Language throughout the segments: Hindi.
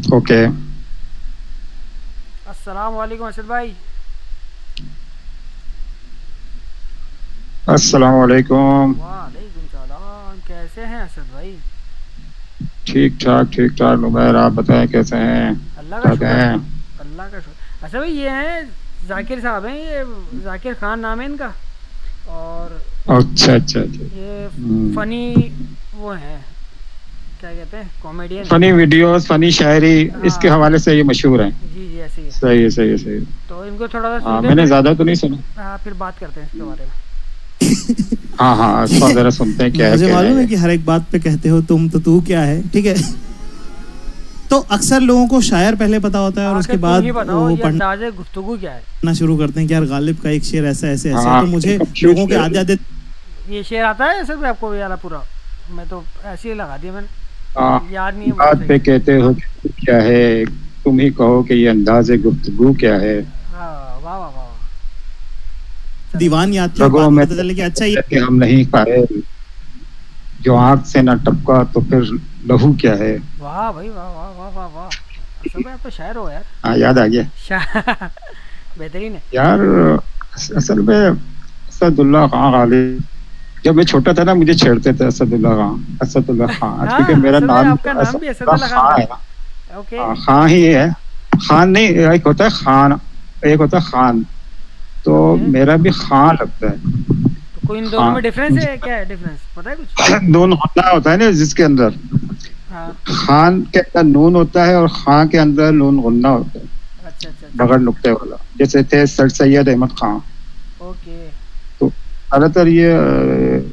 ओके। अस्सलाम वालेकुम असद भाई। अस्सलाम वालेकुम। वालेकुम सलाम, कैसे हैं असद भाई? ठीक ठाक नुबैर, आप बताएं कैसे हैं? अल्लाह का क्या शुक्र है। हैं? अल्लाह का शुक्र। अच्छा भाई, ये हैं जाकिर साहब हैं, ये जाकिर खान नाम है इनका। और अच्छा अच्छा अच्छा। ये फ़नी वो हैं, क्या कहते हैं, कॉमेडियन हैं। फनी वीडियोस, फनी शायरी, इसके हाँ हवाले से ये मशहूर हैं। जी जी, ऐसे ही है। सही है सही है सही है। तो इनको थोड़ा सा हाँ, सुनते हैं मैंने थोड़ी। ज्यादा तो नहीं सुना। हाँ, फिर बात करते हैं इसके बारे में। हाँ हाँ, इसको जरा सुनते हैं क्या है मुझे क्या मालूम है है। कि हर एक बात पे कहते हो तुम, तो तू क्या है, ठीक है। तो अक्सर लोगों को शायर पहले पता होता है और उसके बाद वो अंदाज़े गुफ्तगू क्या है। पढ़ना शुरू करते हैं कि यार गालिब का एक शेर ऐसा ऐसे ऐसे है। हाँ, तो मुझे कंफ्यूज लोगों के है। आधे आधे ये शेर आता है सर आपको यार पूरा? मैं तो ऐसे ही लगा दिया मैंने, हाँ, याद नहीं है बात मुझे पे सही। कहते हो कि क्या है, तुम ही कहो कि ये अंदाज़े गुफ्तगू क्या है। हाँ, वाह वाह वाह। दीवान याद थी, रगों बाद में में पता चले कि अच्छा ये कि हम नहीं खाए, जो आँख से न टपका तो फिर लहू क्या है। वाह भाई, वाह वाह वाह वाह वाह। असद भाई आप तो शायर हो यार। हाँ, याद आ गया बेहतरीन है। यार। असल में असदुल्ला खान गालिब, जब मैं छोटा था ना मुझे छेड़ते थे असदुल्ला खान, क्योंकि हाँ, मेरा असद भाई नाम आपका नाम भी असदुल्ला असदुल्ला खान खान था। है ना। ओके। हाँ, खान ही है। खान नहीं, एक होता है खान, एक होता है खान। तो ओके, मेरा भी खान लगता है। तो कोई इन दोनों में डिफरेंस खान है? क्या है डिफरेंस, पता है कुछ? नून होना होता है ना जिसके अंदर, हाँ। खान के अंदर नून होता है और खां के अंदर नून गुन्ना होता है, अच्छा अच्छा अच्छा। बगैर नुक्ते वाला, जैसे थे सर सैयद अहमद खान। ओके। तो ज्यादातर ये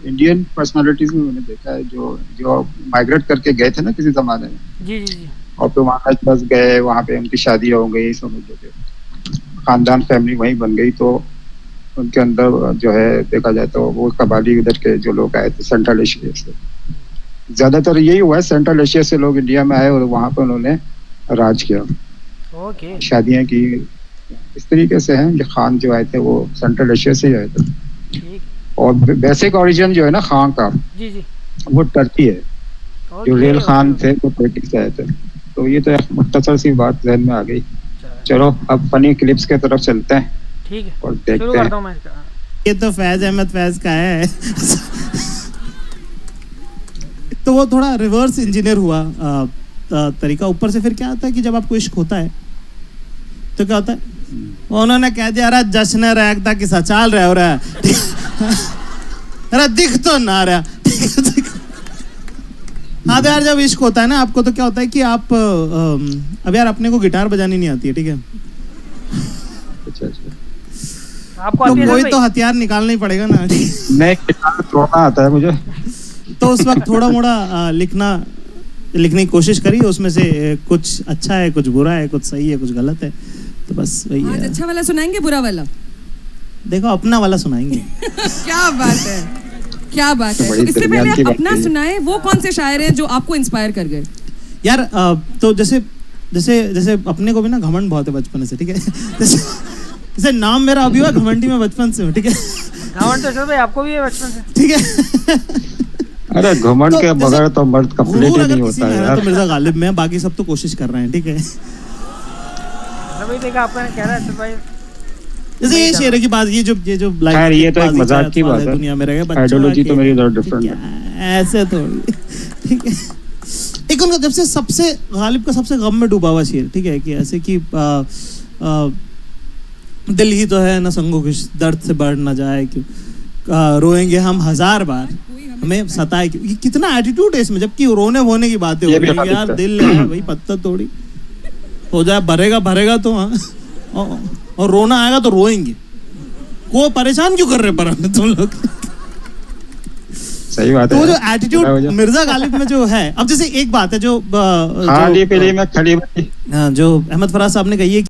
इंडियन पर्सनालिटीज में मैंने देखा है, जो जो माइग्रेट करके गए थे ना किसी जमाने में, जी जी जी। और फिर वहां बस गए, वहां पे उनकी शादी हो गई, समझ लो खानदान फैमिली वहीं बन गई। तो उनके अंदर जो है देखा जाए तो वो कबाली उधर के जो लोग आए थे सेंट्रल एशिया से, ज्यादातर यही हुआ है, सेंट्रल एशिया से लोग इंडिया में आए और वहां पर उन्होंने राज किया, ओके। शादियां की। इस तरीके से हैं, जो खान जो आए थे वो सेंट्रल एशिया से ही आए थे। ठीक। और बेसिक ओरिजिन जो है ना खान का, जी जी। वो टर्की है। जो ओके रियल ओके। खान थे वो टर्की से आए थे। तो ये तो एक मुख्तसर सी बात जहन में आ गई। चलो अब फनी क्लिप्स की तरफ चलते हैं ठीक है, और शुरू देखते करता हैं। हूँ मैं इसका। ये तो फैज अहमद फैज का है। तो वो थोड़ा रिवर्स इंजीनियर हुआ तरीका। ऊपर से फिर क्या होता है कि जब आपको इश्क होता है तो क्या होता है, उन्होंने कह दिया अरे जश्न रैगता कि सचाल रहे हो रहा है, अरे दिख तो ना रहा। हाँ तो यार जब इश्क होता है ना आपको, तो क्या होता है कि आप अब यार अपने को गिटार बजानी नहीं आती है, ठीक है। अच्छा अच्छा। आपको तो आती है कोई सर तो भाई? हथियार निकालना ही पड़ेगा ना। मैं गिटार तोड़ना आता है मुझे। तो उस वक्त थोड़ा मोड़ा लिखने की कोशिश करी, उसमें से कुछ अच्छा है, कुछ बुरा है, कुछ सही है, कुछ गलत है। तो बस वही आज है। अच्छा वाला सुनाएंगे, बुरा वाला? देखो अपना वाला सुनाएंगे। क्या बात है, क्या बात है। बड़ी तो इससे दरमियान पहले की आप बात अपना कही। सुनाए, वो कौन से शायर हैं जो आपको इंस्पायर कर गए? यार तो जैसे जैसे जैसे अपने को भी ना घमंड बहुत है बचपन से, ठीक है। जैसे नाम मेरा अभी हुआ घमंडी में बचपन से हूँ, ठीक है। घमंड तो सर भाई आपको भी है बचपन से। ठीक है। अरे घमंड तो के जैसे बगैर तो मर्द कंप्लीट गुरूर ही अगर नहीं किसी होता में है है यार। तो मिर्जा गालिब में, बाकी सब तो कोशिश कर रहे हैं, ठीक है। सर भाई देखा आपका कह रहा है सर भाई। जैसे ये शेर की बात, ये जो खैर ये तो एक मजाक की बात है, दुनिया में रह गए आइडियोलॉजी तो मेरी उधर डिफरेंट है। ऐसे थोड़ी, ठीक है। एक उनका जब से सबसे गालिब का सबसे गम में डूबा हुआ शेर, ठीक है, कि ऐसे कि दिल ही तो है ना संगो किश, दर्द से बढ़ ना जाए क्यों, रोएंगे हम 1000 बार, हमें सताए क्यों। ये कितना एटीट्यूड है इसमें, जबकि रोने होने की बातें हो ये भी रही है। यार गालिब दिल है भाई, पत्ता थोड़ी हो जाए, भरेगा भरेगा तो हाँ, और रोना आएगा तो रोएंगे। को परेशान क्यों कर रहे पर हमें तुम लोग। सही बात तो है। वो जो एटीट्यूड मिर्जा गालिब में जो है, अब जैसे एक बात है जो खाली पीली में खड़ी जो अहमद फराज साहब ने कही है